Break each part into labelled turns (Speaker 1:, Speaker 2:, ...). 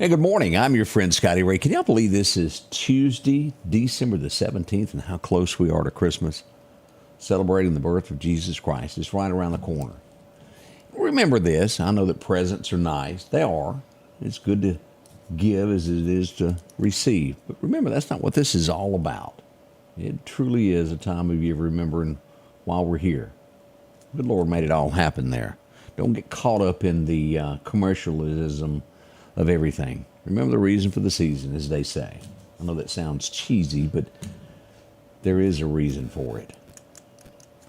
Speaker 1: Hey, good morning. I'm your friend Scotty Ray. Can y'all believe this is Tuesday, December the 17th, and how close we are to Christmas? Celebrating the birth of Jesus Christ. It's right around the corner. Remember this. I know that presents are nice. They are. It's good to give as it is to receive. But remember, that's not what this is all about. It truly is a time of year remembering while we're here. Good Lord made it all happen there. Don't get caught up in the commercialism of everything. Remember the reason for the season, as they say. I know that sounds cheesy, but there is a reason for it.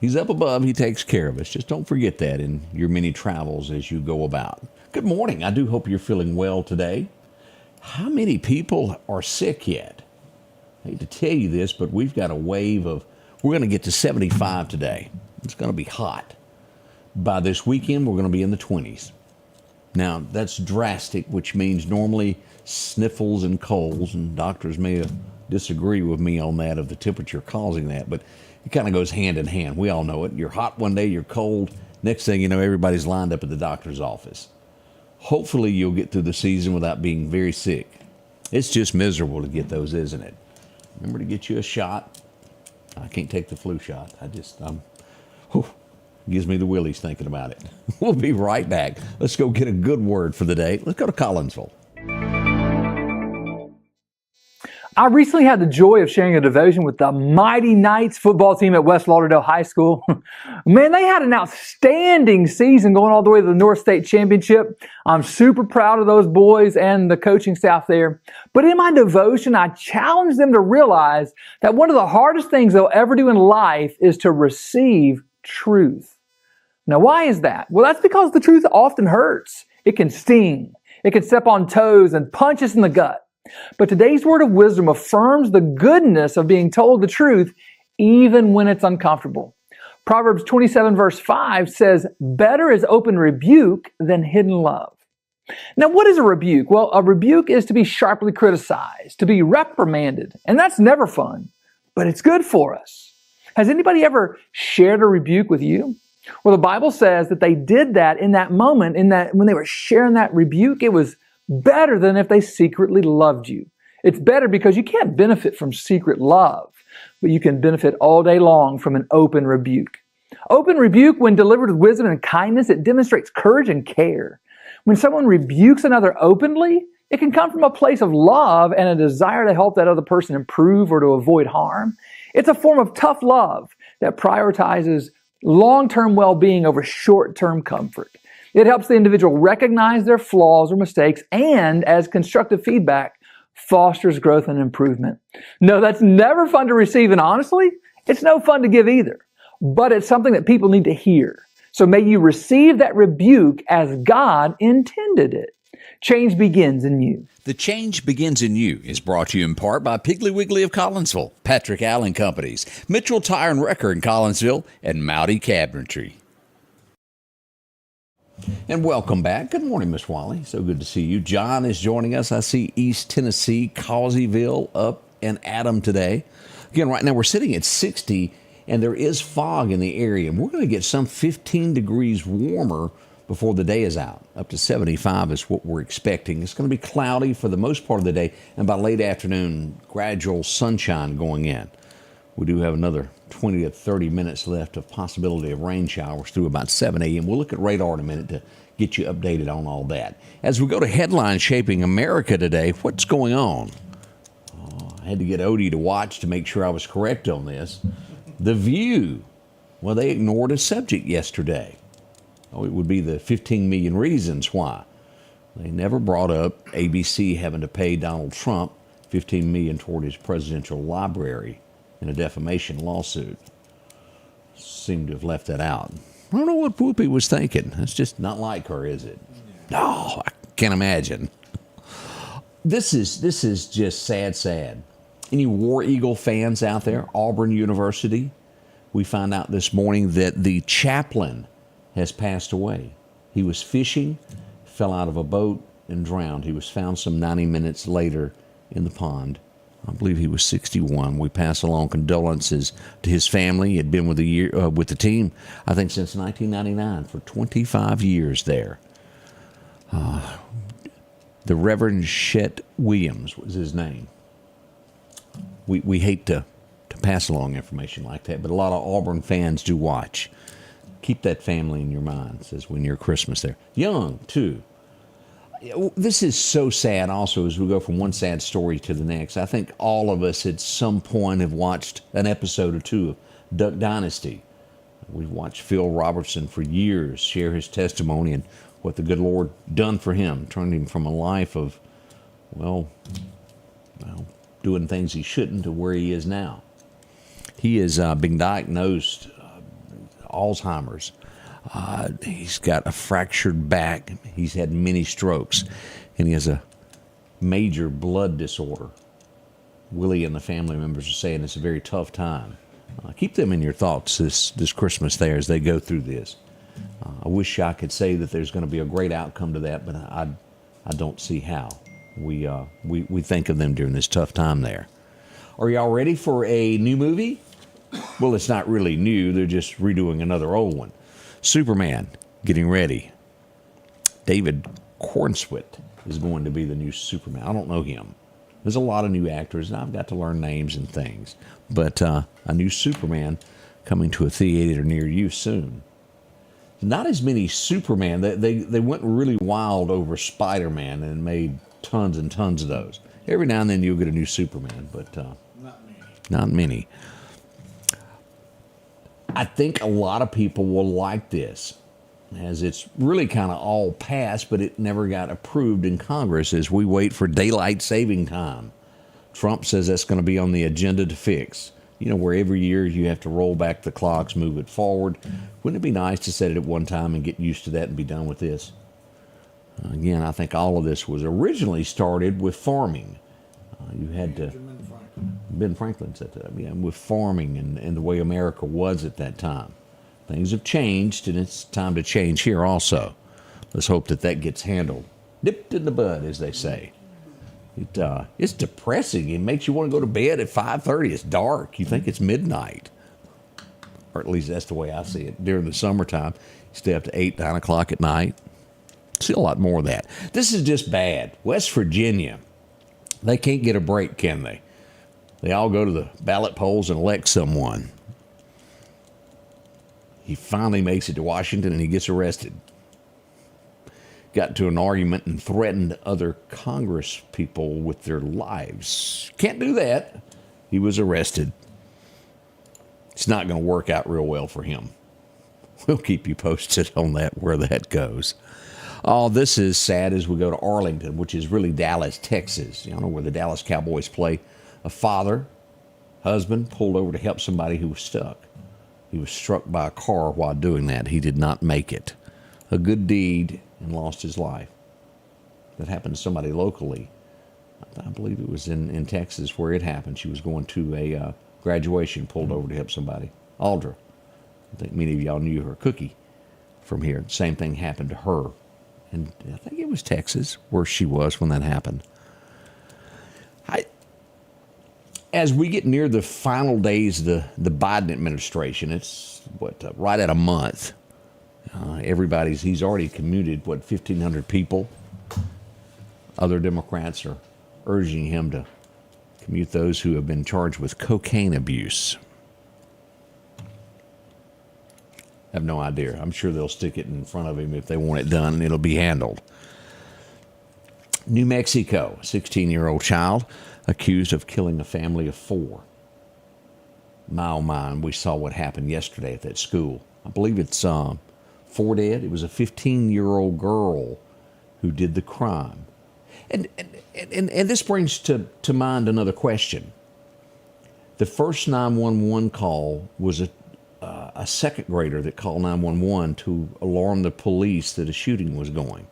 Speaker 1: He's up above. He takes care of us. Just don't forget that in your many travels as you go about. Good morning. I do hope you're feeling well today. How many people are sick yet? I hate to tell you this, but we've got a wave of, we're going to get to 75 today. It's going to be hot. By this weekend, we're going to be in the 20s. Now, that's drastic, which means normally sniffles and colds, and doctors may disagree with me on that of the temperature causing that, but it kind of goes hand in hand. We all know it. You're hot one day, you're cold. Next thing you know, everybody's lined up at the doctor's office. Hopefully, you'll get through the season without being very sick. It's just miserable to get those, isn't it? Remember to get you a shot. I can't take the flu shot. Gives me the willies thinking about it. We'll be right back. Let's go get a good word for the day. Let's go to Collinsville.
Speaker 2: I recently had the joy of sharing a devotion with the Mighty Knights football team at West Lauderdale High School. Man, they had an outstanding season going all the way to the North State Championship. I'm super proud of those boys and the coaching staff there. But in my devotion, I challenged them to realize that one of the hardest things they'll ever do in life is to receive truth. Now, why is that? Well, that's because the truth often hurts. It can sting. It can step on toes and punch us in the gut. But today's word of wisdom affirms the goodness of being told the truth even when it's uncomfortable. Proverbs 27 verse 5 says, "Better is open rebuke than hidden love." Now, what is a rebuke? Well, a rebuke is to be sharply criticized, to be reprimanded, and that's never fun, but it's good for us. Has anybody ever shared a rebuke with you? Well, the Bible says that they did that in that moment, when they were sharing that rebuke, it was better than if they secretly loved you. It's better because you can't benefit from secret love, but you can benefit all day long from an open rebuke. Open rebuke, when delivered with wisdom and kindness, it demonstrates courage and care. When someone rebukes another openly, it can come from a place of love and a desire to help that other person improve or to avoid harm. It's a form of tough love that prioritizes long-term well-being over short-term comfort. It helps the individual recognize their flaws or mistakes, and as constructive feedback, fosters growth and improvement. No, that's never fun to receive, and honestly, it's no fun to give either. But it's something that people need to hear. So may you receive that rebuke as God intended it. Change begins in you.
Speaker 1: The Change Begins in You is brought to you in part by Piggly Wiggly of Collinsville, Patrick Allen Companies, Mitchell Tire and Wrecker in Collinsville, and Mowdy Cabinetry. And welcome back. Good morning, Miss Wally. So good to see you. John is joining us. I see East Tennessee, Causeyville up and Adam today. Again, right now we're sitting at 60, and there is fog in the area. And we're going to get some 15 degrees warmer before the day is out. Up to 75 is what we're expecting. It's going to be cloudy for the most part of the day, and by late afternoon, gradual sunshine going in. We do have another 20 to 30 minutes left of possibility of rain showers through about 7 a.m. We'll look at radar in a minute to get you updated on all that. As we go to headlines shaping America today, what's going on? I had to get Odie to watch to make sure I was correct on this. The View, well, they ignored a subject yesterday. Oh, it would be the 15 million reasons why. They never brought up ABC having to pay Donald Trump $15 million toward his presidential library in a defamation lawsuit. Seemed to have left that out. I don't know what Whoopi was thinking. That's just not like her, is it? No, I can't imagine. This is just sad. Any War Eagle fans out there? Auburn University. We found out this morning that the chaplain has passed away. He was fishing, fell out of a boat, and drowned. He was found some 90 minutes later in the pond. I believe he was 61. We pass along condolences to his family. He had been with the team, I think, since 1999, for 25 years there. The Reverend Chet Williams was his name. We hate to pass along information like that, but a lot of Auburn fans do watch. Keep that family in your minds as we near Christmas there. Young, too. This is so sad also as we go from one sad story to the next. I think all of us at some point have watched an episode or two of Duck Dynasty. We've watched Phil Robertson for years share his testimony and what the good Lord done for him, turned him from a life of, doing things he shouldn't to where he is now. He has been diagnosed Alzheimer's. He's got a fractured back. He's had many strokes, and he has a major blood disorder. Willie and the family members are saying it's a very tough time. Keep them in your thoughts this Christmas there as they go through this. I wish I could say that there's going to be a great outcome to that, but I don't see how. We think of them during this tough time there. Are y'all ready for a new movie? Well, it's not really new. They're just redoing another old one. Superman, getting ready. David Cornswet is going to be the new Superman. I don't know him. There's a lot of new actors, and I've got to learn names and things. But a new Superman coming to a theater near you soon. Not as many Superman. They went really wild over Spider-Man and made tons and tons of those. Every now and then you'll get a new Superman, but not many. I think a lot of people will like this, as it's really kind of all passed, but it never got approved in Congress as we wait for daylight saving time. Trump says that's going to be on the agenda to fix. Where every year you have to roll back the clocks, move it forward. Wouldn't it be nice to set it at one time and get used to that and be done with this? Again, I think all of this was originally started with farming. You had to... Ben Franklin said that, with farming and the way America was at that time. Things have changed, and it's time to change here also. Let's hope that gets handled. Nipped in the bud, as they say. It's depressing. It makes you want to go to bed at 5:30. It's dark. You think it's midnight. Or at least that's the way I see it. During the summertime, you stay up to 8, 9 o'clock at night. See a lot more of that. This is just bad. West Virginia, they can't get a break, can they? They all go to the ballot polls and elect someone. He finally makes it to Washington and he gets arrested. Got into an argument and threatened other Congress people with their lives. Can't do that. He was arrested. It's not going to work out real well for him. We'll keep you posted on that, where that goes. Oh, this is sad as we go to Arlington, which is really Dallas, Texas. You know where the Dallas Cowboys play. A father, husband, pulled over to help somebody who was stuck. He was struck by a car while doing that. He did not make it. A good deed, and lost his life. That happened to somebody locally. I believe it was in Texas where it happened. She was going to a graduation, pulled over to help somebody. Aldra. I think many of y'all knew her. Cookie from here. The same thing happened to her. And I think it was Texas where she was when that happened. As we get near the final days of the Biden administration, it's right at a month. He's already commuted 1,500 people. Other Democrats are urging him to commute those who have been charged with cocaine abuse. I have no idea. I'm sure they'll stick it in front of him if they want it done, and it'll be handled. New Mexico, a 16-year-old child accused of killing a family of 4. My, oh my, we saw what happened yesterday at that school. I believe it's 4 dead. It was a 15-year-old girl who did the crime. And this brings to mind another question. The first 911 call was a second grader that called 911 to alarm the police that a shooting was going.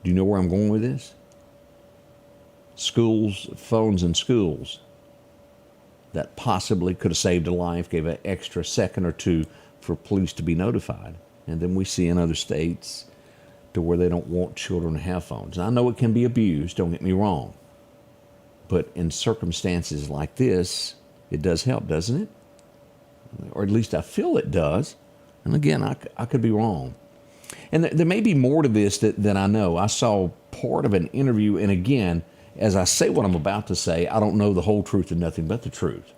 Speaker 1: Do you know where I'm going with this? Schools, phones in schools. That possibly could have saved a life, gave an extra second or two for police to be notified. And then we see in other states to where they don't want children to have phones. And I know it can be abused, don't get me wrong. But in circumstances like this, it does help, doesn't it? Or at least I feel it does. And again, I could be wrong. And there may be more to this than I know. I saw part of an interview, and again, as I say what I'm about to say, I don't know the whole truth and nothing but the truth.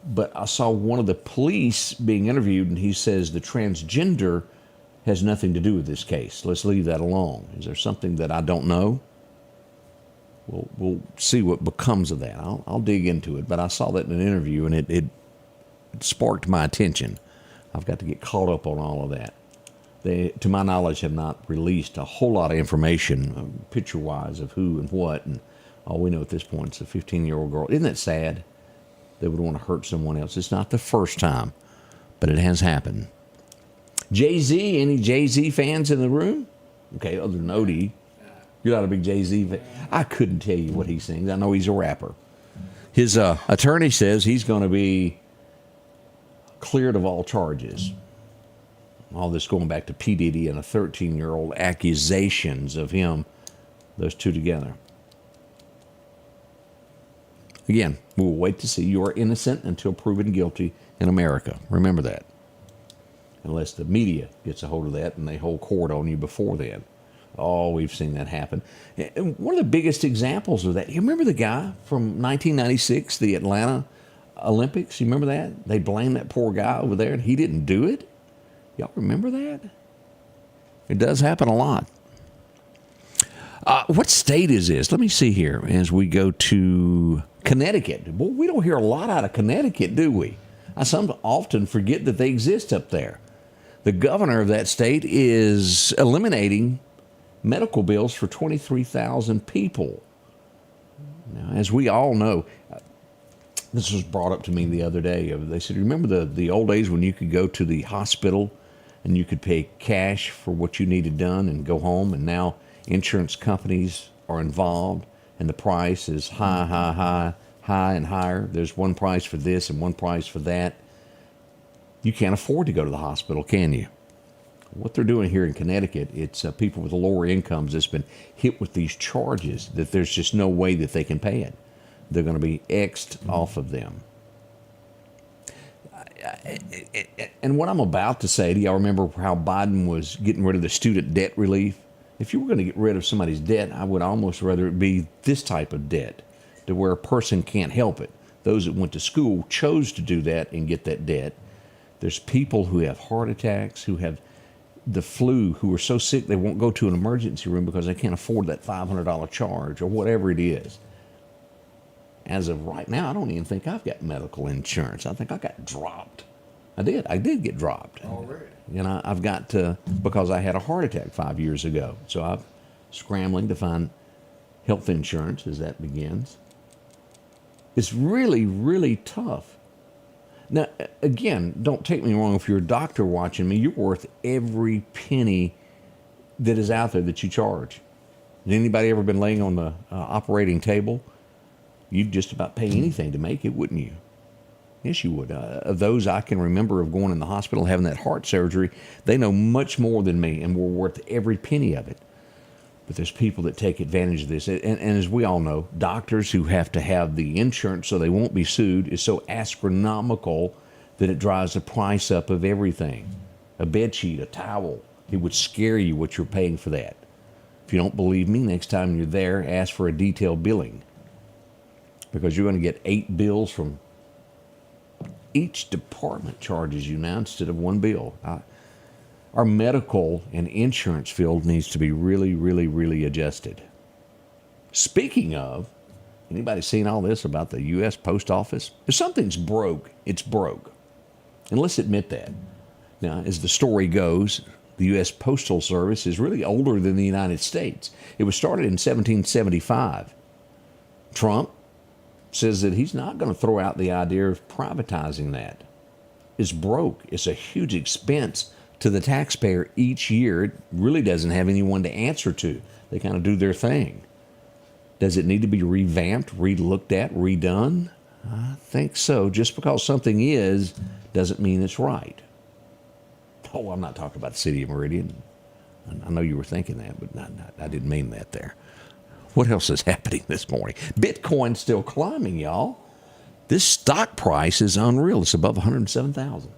Speaker 1: But I saw one of the police being interviewed, and he says the transgender has nothing to do with this case. Let's leave that alone. Is there something that I don't know? We'll see what becomes of that. I'll dig into it. But I saw that in an interview, and it sparked my attention. I've got to get caught up on all of that. They, to my knowledge, have not released a whole lot of information, picture-wise, of who and what. And all we know at this point is a 15-year-old girl. Isn't that sad? They would want to hurt someone else. It's not the first time, but it has happened. Jay-Z, any Jay-Z fans in the room? Okay, other than Odie. You're not a big Jay-Z fan? I couldn't tell you what he sings. I know he's a rapper. His attorney says he's going to be cleared of all charges. All this going back to P. Diddy and a 13-year-old accusations of him, those two together. Again, we'll wait to see. You are innocent until proven guilty in America. Remember that. Unless the media gets a hold of that and they hold court on you before then. Oh, we've seen that happen. And one of the biggest examples of that, you remember the guy from 1996, the Atlanta Olympics? You remember that? They blamed that poor guy over there and he didn't do it? Y'all remember that? It does happen a lot. What state is this? Let me see here as we go to Connecticut. Well, we don't hear a lot out of Connecticut, do we? I often forget that they exist up there. The governor of that state is eliminating medical bills for 23,000 people. Now, as we all know, this was brought up to me the other day. They said, remember the old days when you could go to the hospital and you could pay cash for what you needed done and go home, and now insurance companies are involved and the price is high and higher. There's one price for this and one price for that. You can't afford to go to the hospital, can you? What they're doing here in Connecticut, it's people with lower incomes that's been hit with these charges that there's just no way that they can pay it. They're going to be X'd off of them. And what I'm about to say, do y'all remember how Biden was getting rid of the student debt relief? If you were going to get rid of somebody's debt, I would almost rather it be this type of debt, to where a person can't help it. Those that went to school chose to do that and get that debt. There's people who have heart attacks, who have the flu, who are so sick they won't go to an emergency room because they can't afford that $500 charge or whatever it is. As of right now, I don't even think I've got medical insurance. I think I got dropped. I did get dropped.
Speaker 3: Already.
Speaker 1: You know, I've got to, because I had a heart attack 5 years ago. So I'm scrambling to find health insurance as that begins. It's really, really tough. Now, again, don't take me wrong. If you're a doctor watching me, you're worth every penny that is out there that you charge. Has anybody ever been laying on the operating table? You'd just about pay anything to make it, wouldn't you? Yes, you would. Of those I can remember of going in the hospital, having that heart surgery, they know much more than me, and we're worth every penny of it. But there's people that take advantage of this. And as we all know, doctors who have to have the insurance so they won't be sued is so astronomical that it drives the price up of everything. A bed sheet, a towel, it would scare you what you're paying for that. If you don't believe me, next time you're there, ask for a detailed billing. Because you're going to get 8 bills from each department charges you now instead of one bill. Our medical and insurance field needs to be really, really, really adjusted. Speaking of, anybody seen all this about the U.S. Post Office? If something's broke, it's broke. And let's admit that. Now, as the story goes, the U.S. Postal Service is really older than the United States. It was started in 1775. Trump says that he's not going to throw out the idea of privatizing that. It's broke. It's a huge expense to the taxpayer each year. It really doesn't have anyone to answer to. They kind of do their thing. Does it need to be revamped, re-looked at, redone? I think so. Just because something is doesn't mean it's right. Oh, I'm not talking about the city of Meridian. I know you were thinking that, but I didn't mean that there. What else is happening this morning? Bitcoin's still climbing, y'all. This stock price is unreal. It's above 107,000.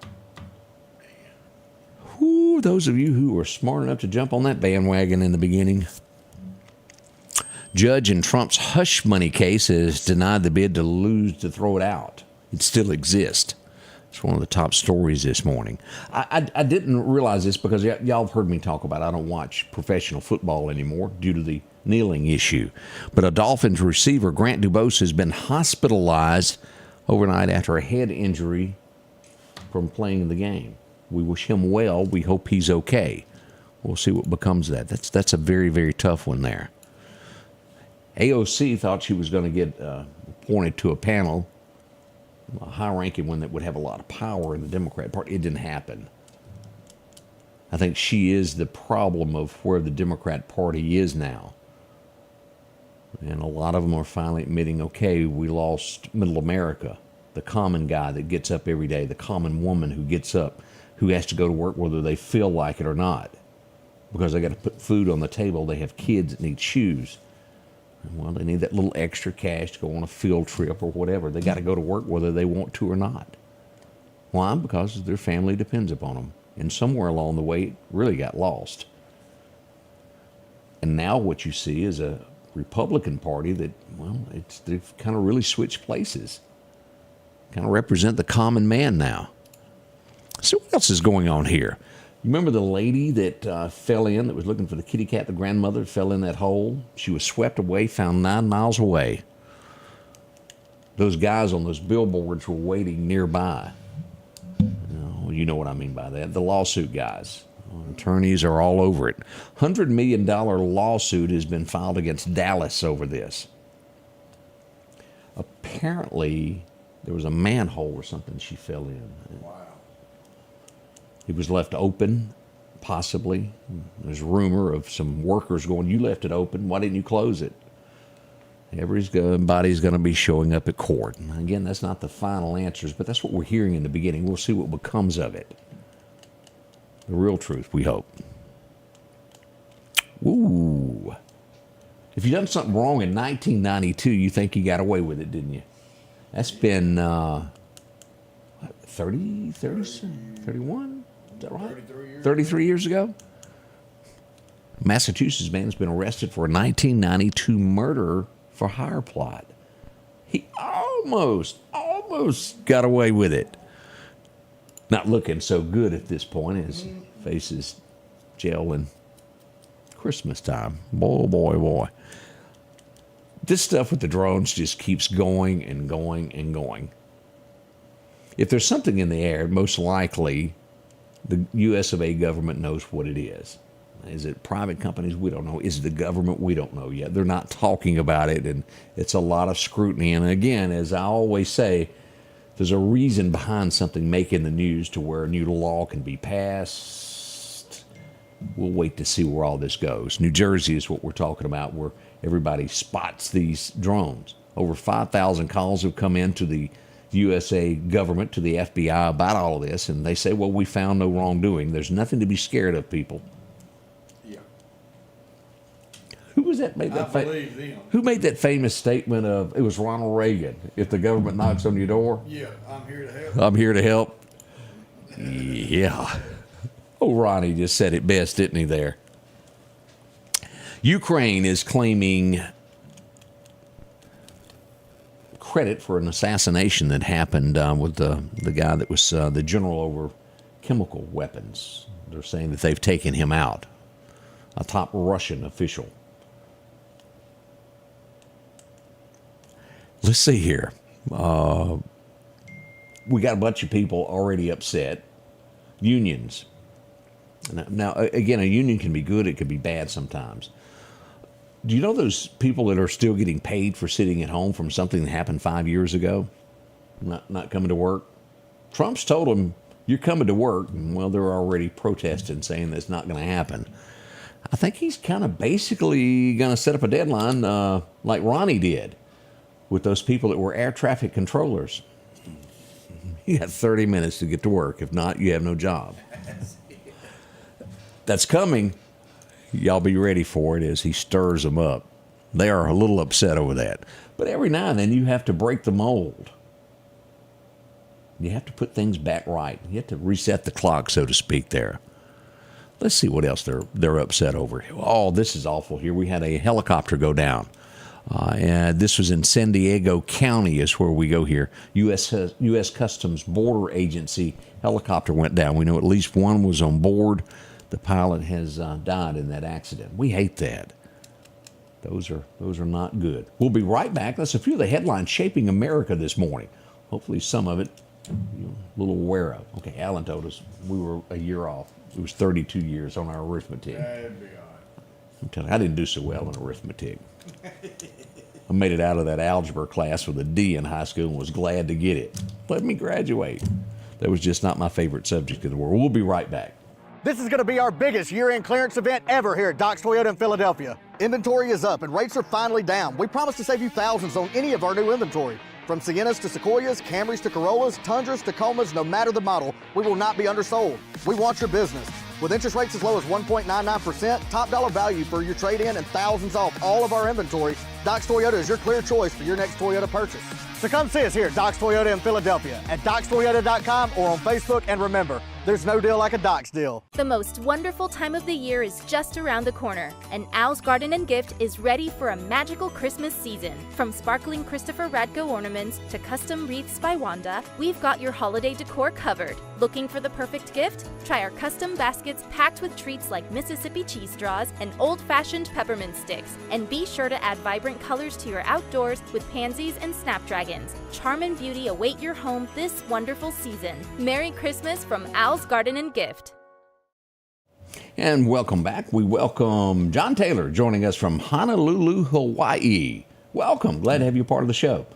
Speaker 1: Woo, those of you who were smart enough to jump on that bandwagon in the beginning. Judge in Trump's hush money case has denied the bid to throw it out. It still exists. It's one of the top stories this morning. I didn't realize this because y'all have heard me talk about it. I don't watch professional football anymore due to the kneeling issue. But a Dolphins receiver, Grant Dubose, has been hospitalized overnight after a head injury from playing the game. We wish him well. We hope he's okay. We'll see what becomes of that. That's a very, very tough one there. AOC thought she was going to get appointed to a panel, a high-ranking one that would have a lot of power in the Democrat Party. It didn't happen. I think she is the problem of where the Democrat Party is now. And a lot of them are finally admitting, okay, we lost middle America, the common guy that gets up every day, the common woman who gets up, who has to go to work whether they feel like it or not. Because they got to put food on the table, they have kids that need shoes. Well, they need that little extra cash to go on a field trip or whatever. They got to go to work whether they want to or not. Why? Because their family depends upon them. And somewhere along the way, it really got lost. And now what you see is a Republican Party that, well, they've kind of really switched places. Kind of represent the common man now. So what else is going on here? You remember the lady that fell in, that was looking for the kitty cat, the grandmother fell in that hole? She was swept away, found 9 miles away. Those guys on those billboards were waiting nearby. You know what I mean by that. The lawsuit guys. Attorneys are all over it. $100 million lawsuit has been filed against Dallas over this. Apparently, there was a manhole or something she fell in. Wow. It was left open, possibly. There's rumor of some workers going, you left it open, why didn't you close it? Everybody's going to be showing up at court. And again, that's not the final answers, but that's what we're hearing in the beginning. We'll see what becomes of it. The real truth, we hope. Ooh. If you done something wrong in 1992, you think you got away with it, didn't you? That's been 31? Is that right? 33 years ago? Massachusetts man's been arrested for a 1992 murder for hire plot. He almost got away with it. Not looking so good at this point as he faces jail in Christmas time. Boy. This stuff with the drones just keeps going and going and going. If there's something in the air, most likely the U.S. of A. government knows what it is. Is it private companies? We don't know. Is it the government? We don't know yet. They're not talking about it, and it's a lot of scrutiny. And again, as I always say, there's a reason behind something making the news to where a new law can be passed. We'll wait to see where all this goes. New Jersey is what we're talking about, where everybody spots these drones. Over 5,000 calls have come into the USA government, to the FBI about all of this, and they say, well, we found no wrongdoing. There's nothing to be scared of, people.
Speaker 3: Yeah.
Speaker 1: Who was that made that? Who made that famous statement of, it was Ronald Reagan, if the government knocks on your door?
Speaker 3: Yeah, I'm here to help.
Speaker 1: I'm here to help. Yeah. Oh, Ronnie just said it best, didn't he, there? Ukraine is claiming credit for an assassination that happened with the guy that was the general over chemical weapons. They're saying that they've taken him out, a top Russian official. Let's see here. We got a bunch of people already upset. Unions. Now, again, a union can be good, it can be bad sometimes. Do you know those people that are still getting paid for sitting at home from something that happened 5 years ago? Not coming to work? Trump's told them, you're coming to work. And, well, they're already protesting, saying that's not going to happen. I think he's kind of basically going to set up a deadline like Ronnie did with those people that were air traffic controllers. You have 30 minutes to get to work. If not, you have no job. That's coming. Y'all be ready for it as he stirs them up. They are a little upset over that. But every now and then you have to break the mold. You have to put things back right. You have to reset the clock, so to speak, there. Let's see what else they're upset over. Oh, this is awful here. We had a helicopter go down. And this was in San Diego County is where we go here. U.S. Customs Border Agency helicopter went down. We know at least one was on board. The pilot has died in that accident. We hate that. Those are not good. We'll be right back. That's a few of the headlines shaping America this morning. Hopefully some of it you're a little aware of. Okay, Alan told us we were a year off. It was 32 years on our arithmetic.
Speaker 3: That'd be all right.
Speaker 1: I'm telling you, I didn't do so well in arithmetic. I made it out of that algebra class with a D in high school and was glad to get it. Let me graduate. That was just not my favorite subject in the world. We'll be right back.
Speaker 4: This is going to be our biggest year-end clearance event ever here at Doc's Toyota in Philadelphia. Inventory is up and rates are finally down. We promise to save you thousands on any of our new inventory. From Siennas to Sequoias, Camrys to Corollas, Tundras, Tacomas, no matter the model, we will not be undersold. We want your business. With interest rates as low as 1.99%, top dollar value for your trade-in, and thousands off all of our inventory, Doc's Toyota is your clear choice for your next Toyota purchase. So come see us here at Doc's Toyota in Philadelphia, at docstoyota.com or on Facebook, and remember, there's no deal like a Doc's deal.
Speaker 5: The most wonderful time of the year is just around the corner, and Al's Garden and Gift is ready for a magical Christmas season. From sparkling Christopher Radko ornaments to custom wreaths by Wanda, we've got your holiday decor covered. Looking for the perfect gift? Try our custom baskets packed with treats like Mississippi cheese straws and old-fashioned peppermint sticks. And be sure to add vibrant colors to your outdoors with pansies and snapdragons. Charm and beauty await your home this wonderful season. Merry Christmas from Al's Garden and Gift.
Speaker 1: And welcome back. We welcome John Taylor joining us from Honolulu, Hawaii. Welcome. Glad to have you part of the show.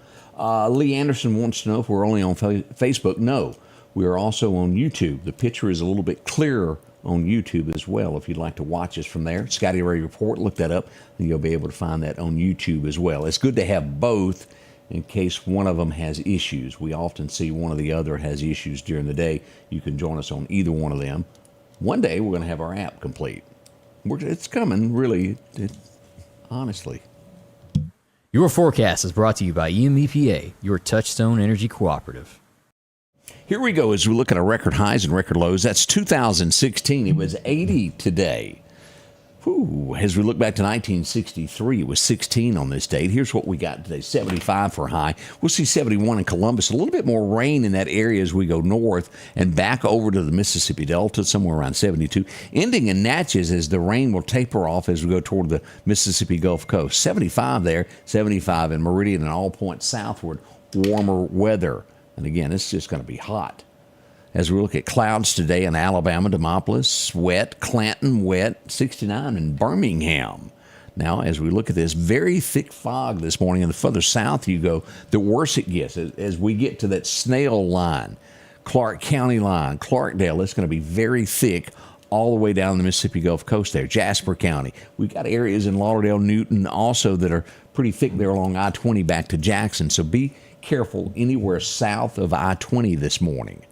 Speaker 1: Lee Anderson wants to know if we're only on Facebook. No, we are also on YouTube. The picture is a little bit clearer on YouTube as well if you'd like to watch us from there. Scotty Ray Report, look that up, and you'll be able to find that on YouTube as well. It's good to have both in case one of them has issues. We often see one or the other has issues during the day. You can join us on either one of them. One day we're going to have our app complete. It's coming, really, honestly.
Speaker 6: Your forecast is brought to you by EMEPA, your Touchstone Energy Cooperative.
Speaker 1: Here we go as we look at our record highs and record lows. That's 2016. It was 80 today. Whew. As we look back to 1963, it was 16 on this date. Here's what we got today, 75 for high. We'll see 71 in Columbus. A little bit more rain in that area as we go north and back over to the Mississippi Delta, somewhere around 72. Ending in Natchez as the rain will taper off as we go toward the Mississippi Gulf Coast. 75 there, 75 in Meridian and all points southward. Warmer weather. And again, it's just going to be hot. As we look at clouds today in Alabama, Demopolis, wet, Clanton, wet, 69 in Birmingham. Now, as we look at this, very thick fog this morning, and the further south you go, the worse it gets. As we get to that snail line, Clark County line, Clarkdale, it's going to be very thick all the way down the Mississippi Gulf Coast there, Jasper County. We've got areas in Lauderdale, Newton also that are pretty thick there along I-20 back to Jackson. So be careful anywhere south of I-20 this morning.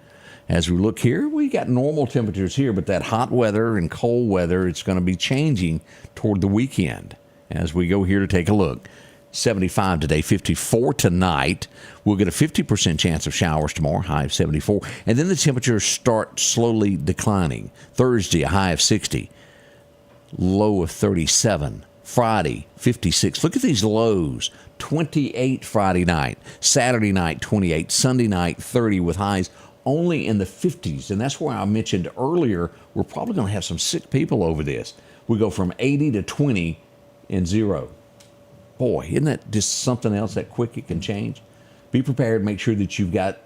Speaker 1: As we look here, we got normal temperatures here, but that hot weather and cold weather, it's going to be changing toward the weekend. As we go here to take a look, 75 today, 54 tonight. We'll get a 50% chance of showers tomorrow, high of 74. And then the temperatures start slowly declining. Thursday, a high of 60, low of 37. Friday, 56. Look at these lows. 28 Friday night, Saturday night, 28, Sunday night, 30 with highs only in the 50s. And that's why I mentioned earlier, we're probably going to have some sick people over this. We go from 80 to 20 and 0. Boy, isn't that just something else that quick it can change? Be prepared. Make sure that you've got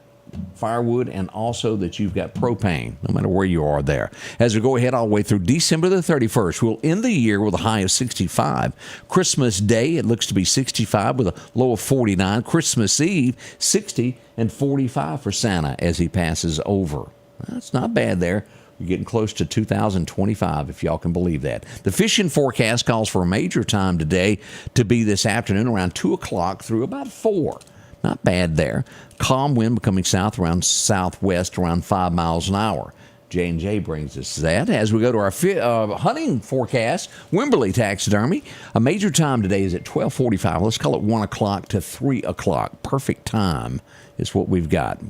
Speaker 1: firewood and also that you've got propane, no matter where you are there. As we go ahead all the way through December the 31st, we'll end the year with a high of 65. Christmas Day, it looks to be 65 with a low of 49. Christmas Eve, 60 and 45 for Santa as he passes over. That's not bad there. We're getting close to 2025, if y'all can believe that. The fishing forecast calls for a major time today to be this afternoon around 2 o'clock through about 4. Not bad there. Calm wind becoming south around southwest around 5 miles an hour. J&J brings us that. As we go to our hunting forecast, Wimberley Taxidermy, a major time today is at 12:45. Let's call it 1 o'clock to 3 o'clock. Perfect time is what we've got.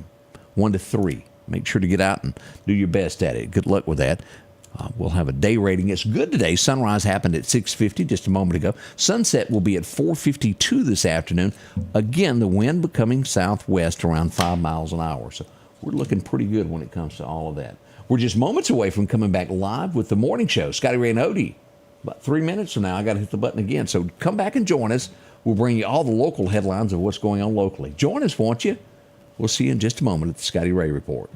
Speaker 1: 1 to 3. Make sure to get out and do your best at it. Good luck with that. We'll have a day rating. It's good today. Sunrise happened at 6:50 just a moment ago. Sunset will be at 4:52 this afternoon. Again, the wind becoming southwest around 5 miles an hour. So we're looking pretty good when it comes to all of that. We're just moments away from coming back live with the morning show. Scotty Ray and Odie. About 3 minutes from now, I got to hit the button again. So come back and join us. We'll bring you all the local headlines of what's going on locally. Join us, won't you? We'll see you in just a moment at the Scotty Ray Report.